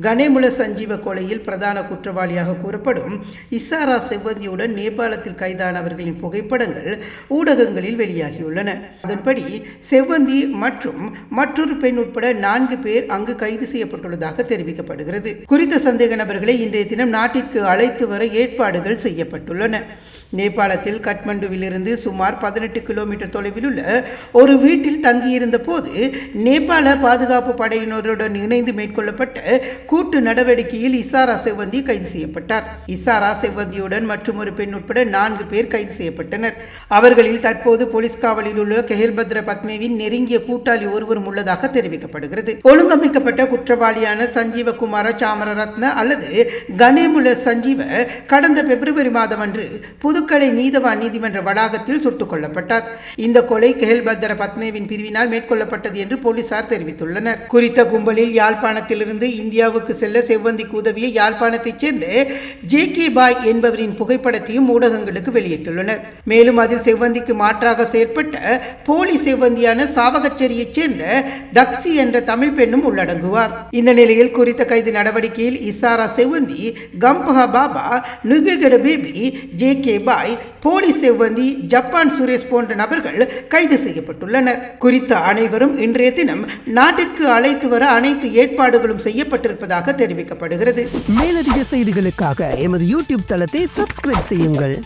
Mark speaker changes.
Speaker 1: கனேமுல சஞ்சீவ கொலையில் பிரதான குற்றவாளியாக கூறப்படும் இசாரா செவ்வந்தியுடன் நேபாளத்தில் கைதானவர்களின் புகைப்படங்கள் ஊடகங்களில் வெளியாகியுள்ளன. அதன்படி செவ்வந்தி மற்றும் மற்றொரு பெண் உட்பட 4 பேர் அங்கு கைது செய்யப்பட்டுள்ளதாக தெரிவிக்கப்படுகிறது. குறித்த சந்தேக நபர்களை இன்றைய தினம் நாட்டிற்கு அழைத்து வர ஏற்பாடுகள் செய்யப்பட்டுள்ளன. நேபாளத்தில் கட்மண்டுவிலிருந்து சுமார் 18 கிலோமீட்டர் தொலைவில் உள்ள ஒரு வீட்டில் தங்கியிருந்த போது நேபாள பாதுகாப்பு படையினருடன் இணைந்து மேற்கொள்ளப்பட்ட கூட்டு நடவடிக்கையில் இசாரா செவ்வந்தி கைது செய்யப்பட்டார். இசாரா செவ்வந்தியுடன் மற்றும் ஒரு பெண் உட்பட 4 பேர் கைது செய்யப்பட்டனர். அவர்களில் தற்போது போலீஸ் காவலில் உள்ள கெஹல்பத்ர பத்மேவின் நெருங்கிய கூட்டாளி ஒருவரும் உள்ளதாக தெரிவிக்கப்படுகிறது. ஒழுங்கமைக்கப்பட்ட குற்றவாளியான சஞ்சீவ குமார சாமரரத்ன அல்லது கனேமுல சஞ்சீவ கடந்த பிப்ரவரி மாதம் அன்று புதுக்கடை நீதவான் நீதிமன்ற வளாகத்தில் சுட்டுக் கொல்லப்பட்டார். இந்த கொலை கெஹல்பத்ர பத்மேவின் பிரிவினால் மேற்கொள்ளப்பட்டது என்று போலீசார் தெரிவித்துள்ளனர். குறித்த கும்பலில் யாழ்ப்பாணத்திலிருந்து இந்தியாவுக்கு செல்ல செவ்வந்திக்கு உதவிய யாழ்ப்பாணத்தைச் சேர்ந்த ஜே.கே. பாய் என்பவரின் புகைப்படத்தையும் ஊடகங்களுக்கு வெளியிட்டுள்ளனர். மேலும் அதில் செவ்வந்திக்கு மாற்றாக செயற்பட்ட போலி செவ்வந்தியான சாவகச்சேரியைச் சேர்ந்த தக்சி என்ற தமிழ் பெண்ணும் உள்ளடங்குவார். இந்த நிலையில் குறித்த கைது நடவடிக்கையில் இசாரா செவ்வந்தி, கம்பஹா பாபா, நுகெகட பேபி, ஜே.கே. பாய், போலி செவ்வந்தி, ஜப்பான் சுரேஷ் போன்ற நபர்கள் கைது செய்யப்பட்டுள்ளனர். குறித்த அனைவரும் இன்றைய தினம் நாட்டிற்கு அழைத்து வர அனைத்து ஏற்பாடுகளும் செய்யப்பட்டிருப்பதாக தெரிவிக்கப்படுகிறது.
Speaker 2: மேலதிக செய்திகளுக்காக எமது யூடியூப் தளத்தை சப்ஸ்கிரைப் செய்யுங்கள்.